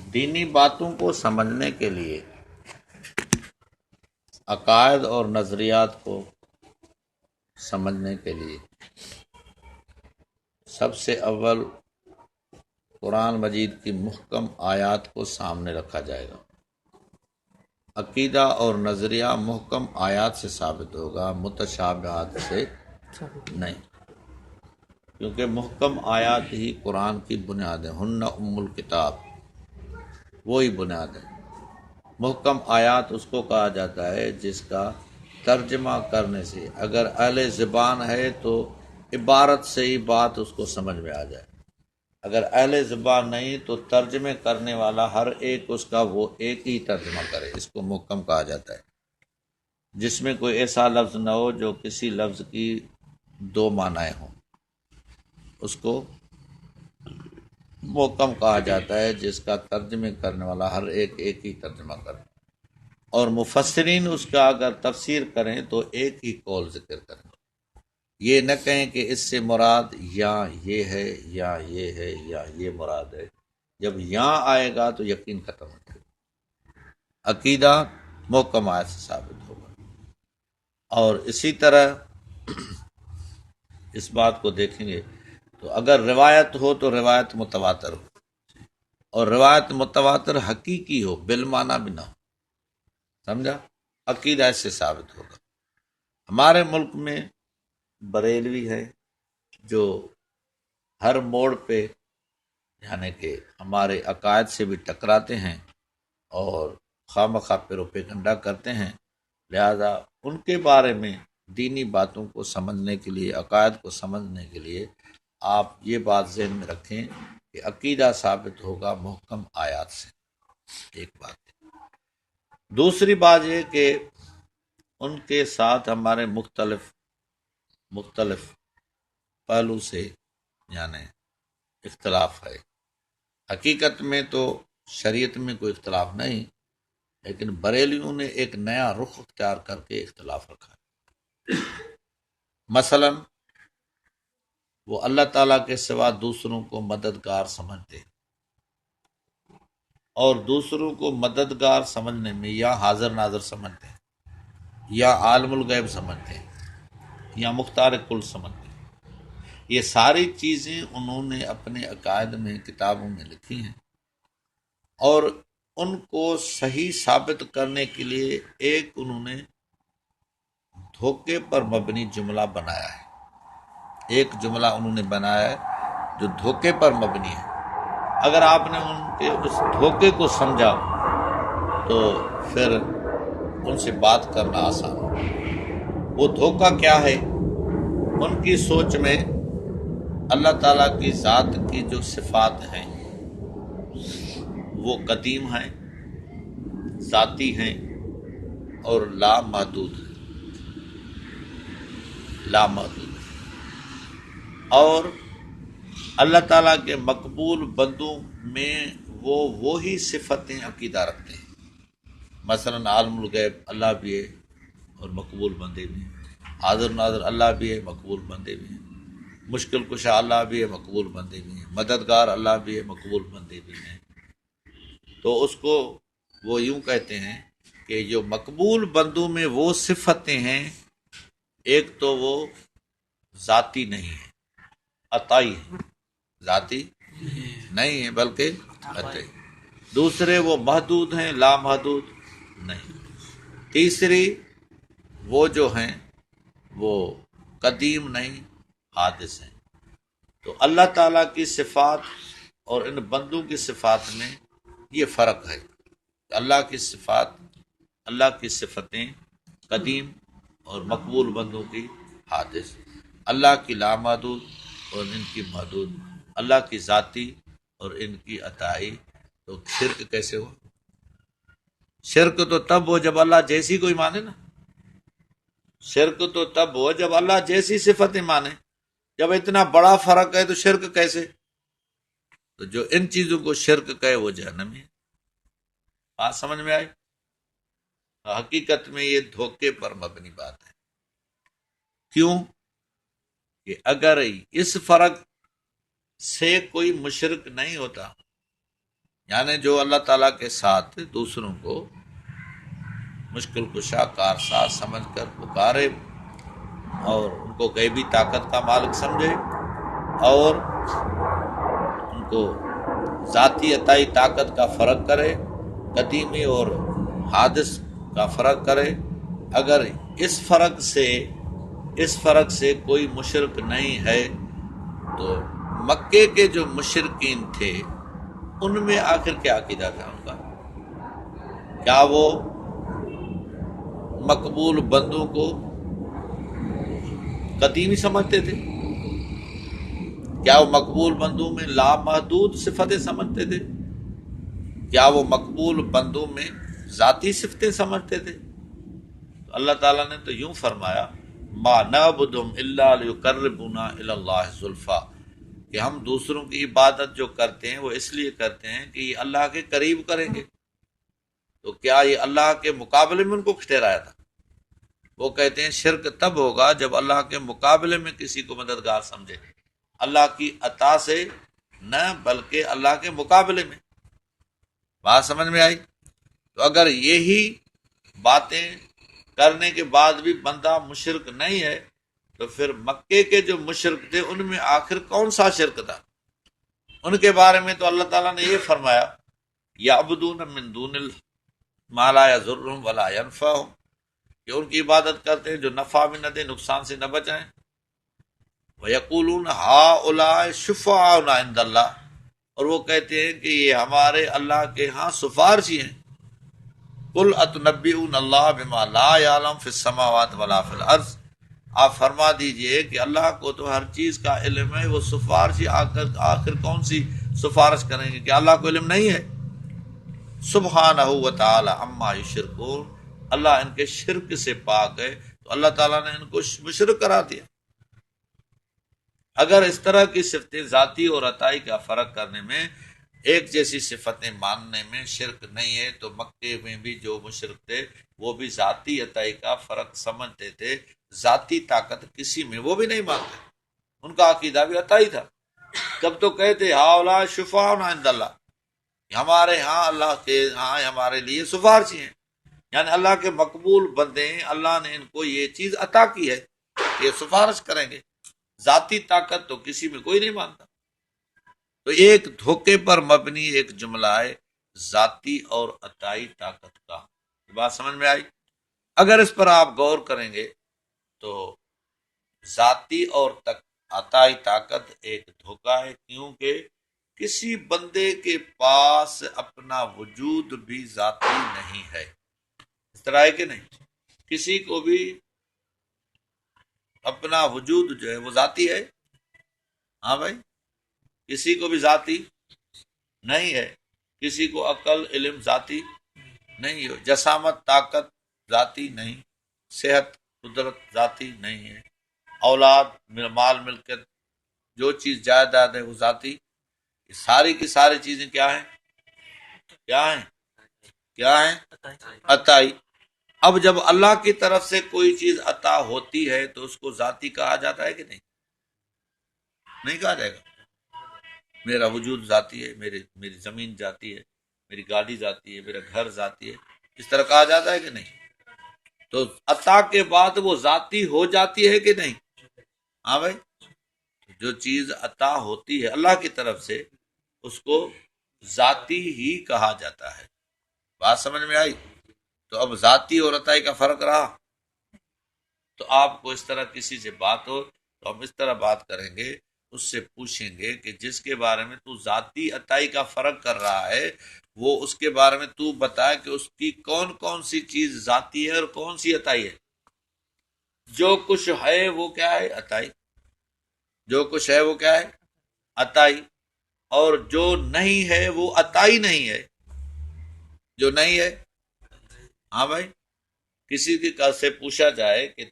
دینی باتوں کو سمجھنے کے لیے، عقائد اور نظریات کو سمجھنے کے لیے سب سے اول قرآن مجید کی محکم آیات کو سامنے رکھا جائے گا۔ عقیدہ اور نظریہ محکم آیات سے ثابت ہوگا، متشابہات سے نہیں، کیونکہ محکم آیات ہی قرآن کی بنیاد ہے، ہن ام الکتاب، وہی بنیاد ہے۔ محکم آیات اس کو کہا جاتا ہے جس کا ترجمہ کرنے سے اگر اہل زبان ہے تو عبارت سے ہی بات اس کو سمجھ میں آ جائے، اگر اہل زبان نہیں تو ترجمے کرنے والا ہر ایک اس کا وہ ایک ہی ترجمہ کرے، اس کو محکم کہا جاتا ہے، جس میں کوئی ایسا لفظ نہ ہو جو کسی لفظ کی دو معنی ہوں، اس کو محکم کہا جاتا ہے جس کا ترجمے کرنے والا ہر ایک ایک ہی ترجمہ کرے، اور مفسرین اس کا اگر تفسیر کریں تو ایک ہی قول ذکر کریں، یہ نہ کہیں کہ اس سے مراد یا یہ ہے یا یہ ہے یا یہ مراد ہے، جب یہاں آئے گا تو یقین ختم ہو جائے گا، عقیدہ محکم آیت سے ثابت ہوگا۔ اور اسی طرح اس بات کو دیکھیں گے تو اگر روایت ہو تو روایت متواتر ہو، اور روایت متواتر حقیقی ہو، بالمعنی بھی نہ ہو، سمجھا، عقیدہ اس سے ثابت ہوگا۔ ہمارے ملک میں بریلوی ہے جو ہر موڑ پہ یعنی کہ ہمارے عقائد سے بھی ٹکراتے ہیں اور خواہ پیروپیگنڈا کرتے ہیں، لہذا ان کے بارے میں دینی باتوں کو سمجھنے کے لیے، عقائد کو سمجھنے کے لیے آپ یہ بات ذہن میں رکھیں کہ عقیدہ ثابت ہوگا محکم آیات سے، ایک بات ہے۔ دوسری بات یہ کہ ان کے ساتھ ہمارے مختلف پہلو سے یعنی اختلاف ہے، حقیقت میں تو شریعت میں کوئی اختلاف نہیں، لیکن بریلیوں نے ایک نیا رخ اختیار کر کے اختلاف رکھا ہے۔ مثلا وہ اللہ تعالیٰ کے سوا دوسروں کو مددگار سمجھتے ہیں، اور دوسروں کو مددگار سمجھنے میں یا حاضر ناظر سمجھتے ہیں، یا عالم الغیب سمجھتے ہیں، یا مختار کل سمجھتے ہیں۔ یہ ساری چیزیں انہوں نے اپنے عقائد میں، کتابوں میں لکھی ہیں، اور ان کو صحیح ثابت کرنے کے لیے ایک انہوں نے دھوکے پر مبنی جملہ بنایا ہے، ایک جملہ انہوں نے بنایا ہے جو دھوکے پر مبنی ہے۔ اگر آپ نے ان کے اس دھوکے کو سمجھا تو پھر ان سے بات کرنا آسان ہو۔ وہ دھوکہ کیا ہے؟ ان کی سوچ میں اللہ تعالیٰ کی ذات کی جو صفات ہیں وہ قدیم ہیں، ذاتی ہیں اور لامحدود ہیں، لامحدود ہیں، اور اللہ تعالیٰ کے مقبول بندوں میں وہ وہی صفتیں عقیدہ رکھتے ہیں۔ مثلا عالم الغیب اللہ بھی ہے اور مقبول بندے بھی ہیں، حاضر ناظر اللہ بھی ہے، مقبول بندے بھی ہیں، مشکل کشا اللہ بھی ہے، مقبول بندے بھی ہیں، مددگار اللہ بھی ہے، مقبول بندے بھی ہیں۔ تو اس کو وہ یوں کہتے ہیں کہ جو مقبول بندوں میں وہ صفتیں ہیں، ایک تو وہ ذاتی نہیں ہے، عطائی ہے، ذاتی نہیں ہے بلکہ عطائی۔ دوسرے وہ محدود ہیں، لامحدود نہیں۔ تیسری وہ جو ہیں وہ قدیم نہیں، حادث ہیں۔ تو اللہ تعالیٰ کی صفات اور ان بندوں کی صفات میں یہ فرق ہے، اللہ کی صفات، اللہ کی صفتیں قدیم اور مقبول بندوں کی حادث، اللہ کی لامحدود اور ان کی محدود، اللہ کی ذاتی اور ان کی عطائی۔ تو شرک کیسے ہو؟ شرک تو تب ہو جب اللہ جیسی کوئی مانے نا، شرک تو تب ہو جب اللہ جیسی صفتیں مانے، جب اتنا بڑا فرق ہے تو شرک کیسے؟ تو جو ان چیزوں کو شرک کہے وہ جہنمی ہے۔ بات سمجھ میں آئی؟ حقیقت میں یہ دھوکے پر مبنی بات ہے۔ کیوں کہ اگر اس فرق سے کوئی مشرک نہیں ہوتا، یعنی جو اللہ تعالیٰ کے ساتھ دوسروں کو مشکل کشا کارساز سمجھ کر پکارے اور ان کو غیبی طاقت کا مالک سمجھے اور ان کو ذاتی عطائی طاقت کا فرق کرے، قدیمی اور حادث کا فرق کرے، اگر اس فرق سے کوئی مشرک نہیں ہے تو مکے کے جو مشرکین تھے ان میں آخر کیا عقیدہ تھا ان کا؟ کیا وہ مقبول بندوں کو قدیمی سمجھتے تھے؟ کیا وہ مقبول بندوں میں لامحدود صفتیں سمجھتے تھے؟ کیا وہ مقبول بندوں میں ذاتی صفتیں سمجھتے تھے؟ تو اللہ تعالیٰ نے تو یوں فرمایا ما نعبدہم الا لیقربونا الی اللہ زلفیٰ، کہ ہم دوسروں کی عبادت جو کرتے ہیں وہ اس لیے کرتے ہیں کہ یہ اللہ کے قریب کریں گے۔ تو کیا یہ اللہ کے مقابلے میں ان کو ٹھہرایا تھا؟ وہ کہتے ہیں شرک تب ہوگا جب اللہ کے مقابلے میں کسی کو مددگار سمجھے، اللہ کی عطا سے نہ بلکہ اللہ کے مقابلے میں۔ بات سمجھ میں آئی؟ تو اگر یہی باتیں کرنے کے بعد بھی بندہ مشرک نہیں ہے تو پھر مکے کے جو مشرک تھے ان میں آخر کون سا شرک تھا؟ ان کے بارے میں تو اللہ تعالیٰ نے یہ فرمایا یعبدون من دون ما لا یضرهم ولا ینفعهم، کہ ان کی عبادت کرتے ہیں جو نفع بھی نہ دے نقصان سے نہ بچائیں۔ وَيَقُولُونَ هَؤُلَاءِ شُفَعَاؤُنَا عِندَ اللَّهِ، اور وہ کہتے ہیں کہ یہ ہمارے اللہ کے ہاں سفارشی ہیں۔ قُلْ أَتُنَبِّئُونَ اللَّهَ بِمَا لَا يَعْلَمُ فِي السَّمَاوَاتِ وَلَا فِي الْأَرْضِ، آپ فرما دیجئے کہ اللہ کو تو ہر چیز کا علم ہے، وہ سفارشی آخر کون سی سفارش کریں گے؟ کہ اللہ کو علم نہیں ہے؟ سبحانہ و تعالی عما یشرکون، اللہ ان کے شرک سے پاک ہے، تو اللہ تعالیٰ نے ان کو مشرک کرا دیا۔ اگر اس طرح کی صفتیں ذاتی اور عطائی کا فرق کرنے میں، ایک جیسی صفتیں ماننے میں شرک نہیں ہے، تو مکے میں بھی جو مشرک تھے وہ بھی ذاتی عطائی کا فرق سمجھتے تھے، ذاتی طاقت کسی میں وہ بھی نہیں مانتے، ان کا عقیدہ بھی عطائی تھا۔ جب تو کہتے ہاؤلا شفاعنا عند اللہ، ہمارے ہاں اللہ کے ہاں ہمارے لیے سفارشی ہیں، یعنی اللہ کے مقبول بندے ہیں، اللہ نے ان کو یہ چیز عطا کی ہے کہ یہ سفارش کریں گے، ذاتی طاقت تو کسی میں کوئی نہیں مانتا۔ تو ایک دھوکے پر مبنی ایک جملہ ہے ذاتی اور عطائی طاقت کا، بات سمجھ میں آئی؟ اگر اس پر آپ غور کریں گے تو ذاتی اور عطائی طاقت ایک دھوکہ ہے، کیونکہ کسی بندے کے پاس اپنا وجود بھی ذاتی نہیں ہے، اس طرح ہے کہ نہیں؟ کسی کو بھی اپنا وجود جو ہے وہ ذاتی ہے؟ ہاں بھائی، کسی کو بھی ذاتی نہیں ہے، کسی کو عقل علم ذاتی نہیں ہے، جسامت طاقت ذاتی نہیں، صحت قدرت ذاتی نہیں ہے، اولاد مال ملکت جو چیز جائیداد ہے وہ ذاتی، ساری کی ساری چیزیں کیا ہیں؟ کیا ہیں؟ عطائی۔ اب جب اللہ کی طرف سے کوئی چیز عطا ہوتی ہے تو اس کو ذاتی کہا جاتا ہے کہ نہیں؟ نہیں کہا جائے گا؟ میرا وجود ذاتی ہے، میری زمین ذاتی ہے، میری گاڑی ذاتی ہے، میرا گھر ذاتی ہے، اس طرح کہا جاتا ہے کہ نہیں؟ تو عطا کے بعد وہ ذاتی ہو جاتی ہے کہ نہیں؟ ہاں بھائی، جو چیز عطا ہوتی ہے اللہ کی طرف سے اس کو ذاتی ہی کہا جاتا ہے، بات سمجھ میں آئی؟ تو اب ذاتی اور عطائی کا فرق رہا، تو آپ کو اس طرح کسی سے بات ہو تو ہم اس طرح بات کریں گے، اس سے پوچھیں گے کہ جس کے بارے میں تو ذاتی عطائی کا فرق کر رہا ہے وہ اس کے بارے میں تو بتائے کہ اس کی کون کون سی چیز ذاتی ہے اور کون سی عطائی ہے۔ جو کچھ ہے وہ کیا ہے؟ عطائی۔ جو کچھ ہے وہ کیا ہے؟ عطائی۔ اور جو نہیں ہے وہ عطائی نہیں ہے، جو نہیں ہے۔ ہاں بھائی، کسی کی سے پوچھا جائے کہ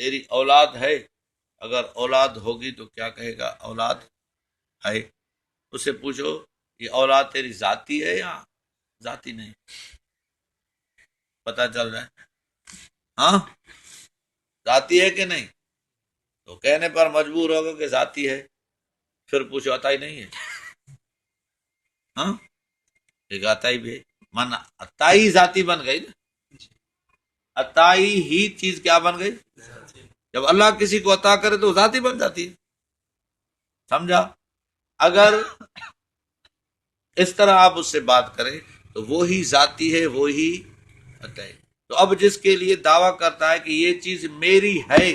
تیری اولاد ہے، اگر اولاد ہوگی تو کیا کہے گا؟ اولاد ہے۔ اسے پوچھو یہ اولاد تیری ذاتی ہے یا ذاتی نہیں، پتہ چل رہا ہے؟ ہاں، ذاتی ہے کہ نہیں؟ تو کہنے پر مجبور ہوگا کہ ذاتی ہے، پھر پوچھو عطائی نہیں ہے؟ ہاں، ایک عطائی بھی ہے، من عطائی ذاتی بن گئی نا، عطائی ہی چیز کیا بن گئی؟ جب اللہ کسی کو عطا کرے تو ذاتی بن جاتی ہے، سمجھا؟ اگر اس طرح آپ اس سے بات کریں تو وہی ذاتی ہے، وہی عطائی۔ تو اب جس کے لیے دعویٰ کرتا ہے کہ یہ چیز میری ہے،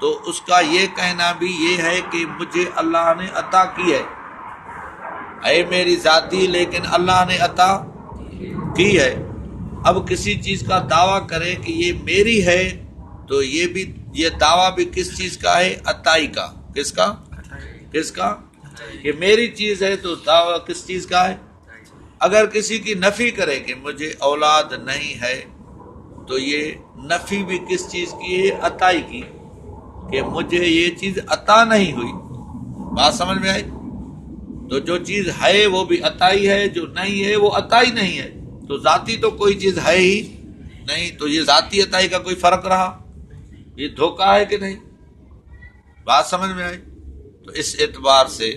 تو اس کا یہ کہنا بھی یہ ہے کہ مجھے اللہ نے عطا کی ہے میری ذاتی، لیکن اللہ نے عطا کی ہے۔ اب کسی چیز کا دعویٰ کرے کہ یہ میری ہے، تو یہ دعویٰ بھی کس چیز کا ہے؟ عطائی کا۔ کس کا؟ کہ میری چیز ہے، تو دعویٰ کس چیز کا ہے؟ اگر کسی کی نفی کرے کہ مجھے اولاد نہیں ہے، تو یہ نفی بھی کس چیز کی ہے؟ عطائی کی، کہ مجھے یہ چیز عطا نہیں ہوئی۔ بات سمجھ میں آئی؟ تو جو چیز ہے وہ بھی عطائی ہے، جو نہیں ہے وہ عطائی نہیں ہے۔ تو ذاتی تو کوئی چیز ہے ہی نہیں، تو یہ ذاتی عطائی کا کوئی فرق رہا؟ یہ دھوکہ ہے کہ نہیں؟ بات سمجھ میں آئی؟ تو اس اعتبار سے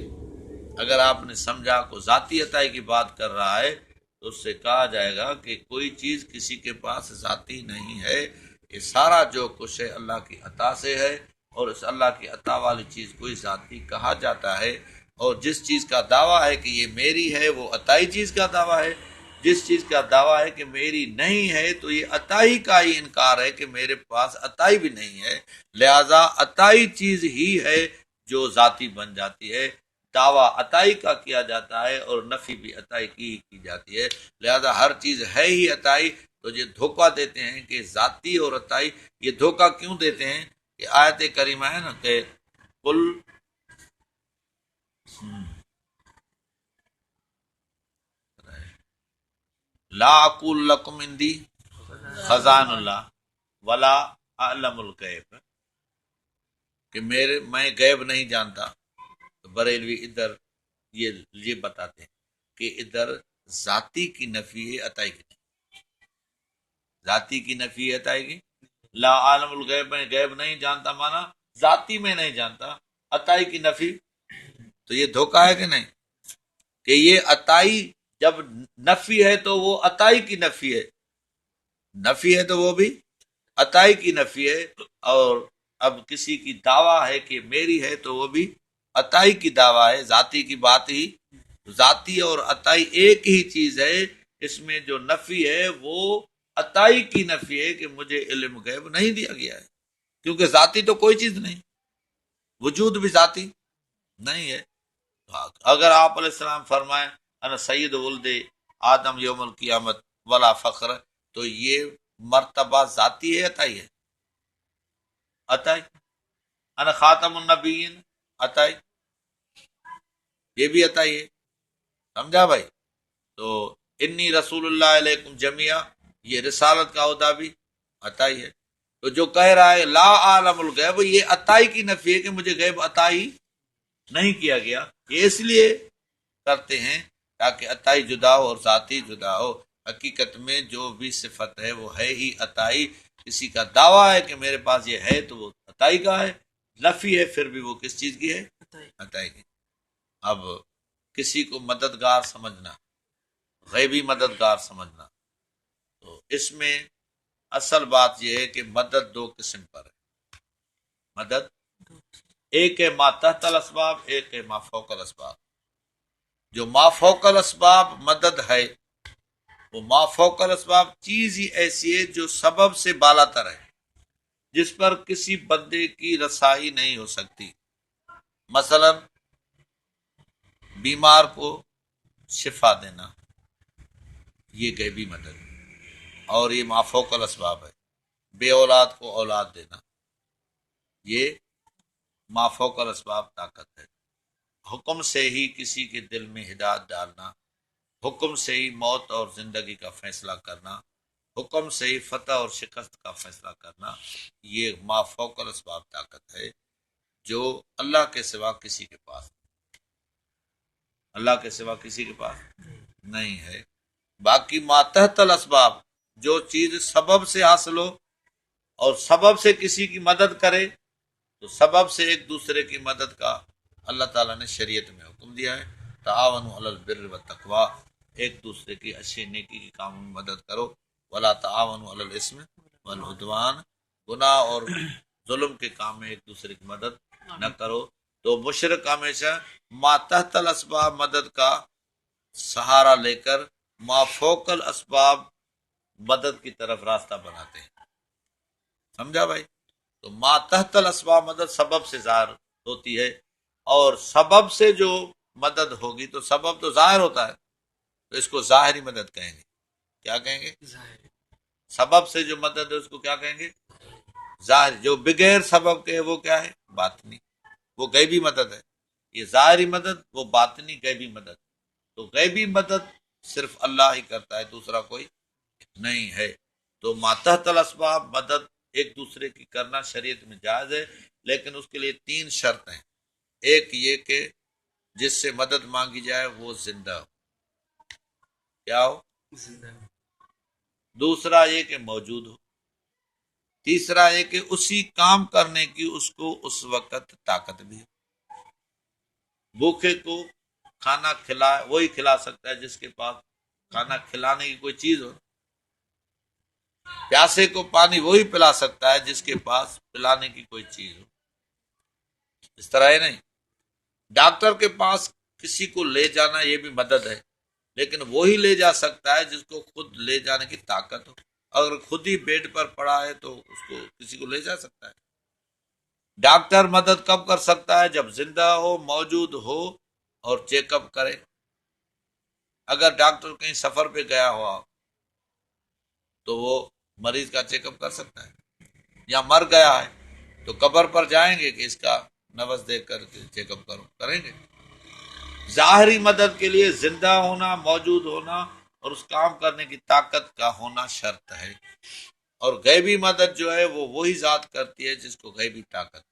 اگر آپ نے سمجھا کو ذاتی عطائی کی بات کر رہا ہے، تو اس سے کہا جائے گا کہ کوئی چیز کسی کے پاس ذاتی نہیں ہے، یہ سارا جو کچھ ہے اللہ کی عطا سے ہے، اور اس اللہ کی عطا والی چیز کو ذاتی کہا جاتا ہے۔ اور جس چیز کا دعویٰ ہے کہ یہ میری ہے، وہ عطائی چیز کا دعویٰ ہے۔ جس چیز کا دعویٰ ہے کہ میری نہیں ہے، تو یہ عطائی کا ہی انکار ہے کہ میرے پاس عطائی بھی نہیں ہے، لہذا عطائی چیز ہی ہے جو ذاتی بن جاتی ہے۔ دعویٰ عطائی کا کیا جاتا ہے اور نفی بھی عطائی کی ہی کی جاتی ہے، لہذا ہر چیز ہے ہی عطائی۔ تو یہ دھوکہ دیتے ہیں کہ ذاتی اور عطائی، یہ دھوکہ کیوں دیتے ہیں؟ کہ آیت کریمہ ہے نا کہ قل لا اقول لکم عندی خزائن اللہ ولا اعلم الغیب، کہ میں غیب نہیں جانتا۔ تو بریلوی ادھر یہ بتاتے ہیں کہ ادھر ذاتی کی نفی ہے، عطائی کی نہیں۔ ذاتی کی نفی ہے، عطائی کی۔ لا عالم الغیب، میں غیب نہیں جانتا، مانا ذاتی میں نہیں جانتا، عطائی کی نفی۔ تو یہ دھوکہ ہے کہ نہیں؟ کہ یہ عطائی جب نفی ہے تو وہ عطائی کی نفی ہے، نفی ہے تو وہ بھی عطائی کی نفی ہے۔ اور اب کسی کی دعویٰ ہے کہ میری ہے، تو وہ بھی عطائی کی دعویٰ ہے، ذاتی کی بات ہی۔ ذاتی اور عطائی ایک ہی چیز ہے، اس میں جو نفی ہے وہ عطائی کی نفی ہے کہ مجھے علم غیب نہیں دیا گیا ہے، کیونکہ ذاتی تو کوئی چیز نہیں، وجود بھی ذاتی نہیں ہے۔ اگر آپ علیہ السلام فرمائیں انا سید ولد آدم یوم القیامت ولا فخر، تو یہ مرتبہ ذاتی ہے، عطائی ہے؟ عطائی۔ انا خاتم النبیین، عطائی، یہ بھی عطائی ہے، سمجھا بھائی؟ تو انی رسول اللہ علیکم جمیعہ، یہ رسالت کا عہدہ بھی عطائی ہے۔ تو جو کہہ رہا ہے لا عالم الغیب، یہ عطائی کی نفی ہے کہ مجھے غیب عطا ہی نہیں کیا گیا۔ یہ اس لیے کرتے ہیں تاکہ عطائی جدا ہو اور ذاتی جدا ہو۔ حقیقت میں جو بھی صفت ہے وہ ہے ہی عطائی۔ کسی کا دعویٰ ہے کہ میرے پاس یہ ہے، تو وہ عطائی کا ہے، نفی ہے پھر بھی وہ کس چیز کی ہے؟ عطائی کی۔ اب کسی کو مددگار سمجھنا، غیبی مددگار سمجھنا، تو اس میں اصل بات یہ ہے کہ مدد دو قسم پر ہے۔ مدد ایک ہے ما تحت الاسباب، ایک ہے ما فوق الاسباب۔ جو ما فوق الاسباب مدد ہے، وہ ما فوق الاسباب چیز ہی ایسی ہے جو سبب سے بالا تر ہے، جس پر کسی بندے کی رسائی نہیں ہو سکتی۔ مثلا بیمار کو شفا دینا، یہ غیبی مدد ہے، اور یہ ما فوق الاسباب ہے۔ بے اولاد کو اولاد دینا، یہ ما فوق الاسباب طاقت ہے۔ حکم سے ہی کسی کے دل میں ہدایت ڈالنا، حکم سے ہی موت اور زندگی کا فیصلہ کرنا، حکم سے ہی فتح اور شکست کا فیصلہ کرنا، یہ ما فوق الاسباب طاقت ہے جو اللہ کے سوا کسی کے پاس، اللہ کے سوا کسی کے پاس نہیں ہے۔ باقی ما تحت الاسباب، جو چیز سبب سے حاصل ہو اور سبب سے کسی کی مدد کرے، تو سبب سے ایک دوسرے کی مدد کا اللہ تعالیٰ نے شریعت میں حکم دیا ہے۔ تعاونوا علی البر والتقوی، ایک دوسرے کی اچھی نیکی کی کام میں مدد کرو. ولا تعاونوا علی الاسم والعدوان، گناہ اور ظلم کے کام میں ایک دوسرے کی مدد نہ کرو. تو مشرک ہمیشہ ما تحت الاسباب مدد کا سہارا لے کر ما فوق الاسباب مدد کی طرف راستہ بناتے ہیں. سمجھا بھائی؟ تو ما تحت الاسباب مدد سبب سے ظاہر ہوتی ہے، اور سبب سے جو مدد ہوگی تو سبب تو ظاہر ہوتا ہے، تو اس کو ظاہری مدد کہیں گے. کیا کہیں گے؟ سبب سے جو مدد ہے اس کو کیا کہیں گے؟ ظاہر. جو بغیر سبب کے وہ کیا ہے؟ باطنی. وہ غیبی مدد ہے. یہ ظاہری مدد، وہ باطنی غیبی مدد. تو غیبی مدد صرف اللہ ہی کرتا ہے، دوسرا کوئی نہیں ہے. تو ماتحت الاسباب مدد ایک دوسرے کی کرنا شریعت میں جائز ہے، لیکن اس کے لیے 3 شرط ہیں. ایک یہ کہ جس سے مدد مانگی جائے وہ زندہ ہو. کیا ہو؟ زندہ. دوسرا یہ کہ موجود ہو. تیسرا یہ کہ اسی کام کرنے کی اس کو اس وقت طاقت بھی ہو. بھوکے کو کھانا وہی کھلا سکتا ہے جس کے پاس کھانا کھلانے کی کوئی چیز ہو. پیاسے کو پانی وہی پلا سکتا ہے جس کے پاس پلانے کی کوئی چیز ہو. اس طرح ہے نہیں. ڈاکٹر کے پاس کسی کو لے جانا یہ بھی مدد ہے، لیکن وہی لے جا سکتا ہے جس کو خود لے جانے کی طاقت ہو. اگر خود ہی بیڈ پر پڑا ہے تو اس کو کسی کو لے جا سکتا ہے. ڈاکٹر مدد کب کر سکتا ہے؟ جب زندہ ہو، موجود ہو اور چیک اپ کرے. اگر ڈاکٹر کہیں سفر پہ گیا ہوا تو وہ مریض کا چیک اپ کر سکتا ہے. یا مر گیا ہے تو قبر پر جائیں گے کہ اس کا نبض دیکھ کر چیک اپ کریں گے. ظاہری مدد کے لیے زندہ ہونا، موجود ہونا اور اس کام کرنے کی طاقت کا ہونا شرط ہے. اور غیبی مدد جو ہے وہ وہی ذات کرتی ہے جس کو غیبی طاقت.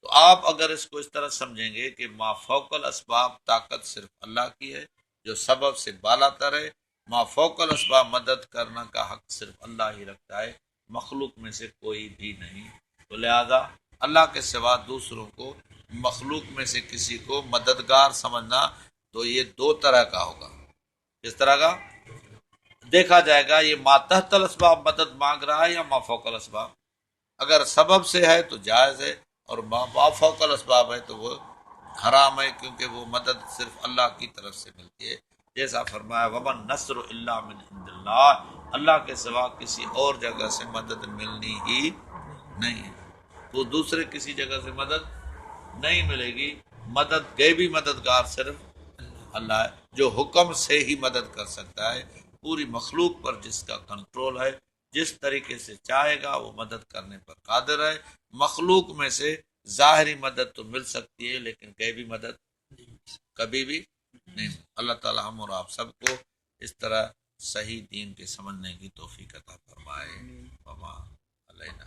تو آپ اگر اس کو اس طرح سمجھیں گے کہ ما فوق الاسباب طاقت صرف اللہ کی ہے جو سبب سے بالا تر ہے، ما فوق الاسباب مدد کرنا کا حق صرف اللہ ہی رکھتا ہے، مخلوق میں سے کوئی بھی نہیں. تو لہذا اللہ کے سوا دوسروں کو، مخلوق میں سے کسی کو مددگار سمجھنا تو یہ 2 طرح کا ہوگا. کس طرح کا؟ دیکھا جائے گا یہ ما تحت الاسباب مدد مانگ رہا ہے یا ما فوق الاسباب. اگر سبب سے ہے تو جائز ہے، اور ما فوق الاسباب ہے تو وہ حرام ہے، کیونکہ وہ مدد صرف اللہ کی طرف سے ملتی ہے. جیسا فرمایا ومن نصر الا من عند اللہ، اللہ کے سوا کسی اور جگہ سے مدد ملنی ہی نہیں ہے. تو دوسرے کسی جگہ سے مدد نہیں ملے گی. مدد غیبی مددگار صرف اللہ ہے جو حکم سے ہی مدد کر سکتا ہے. پوری مخلوق پر جس کا کنٹرول ہے، جس طریقے سے چاہے گا وہ مدد کرنے پر قادر ہے. مخلوق میں سے ظاہری مدد تو مل سکتی ہے لیکن غیبی مدد کبھی بھی نہیں. اللہ تعالی ہم اور آپ سب کو اس طرح صحیح دین کے سمجھنے کی توفیق عطا فرمائے. وما علینا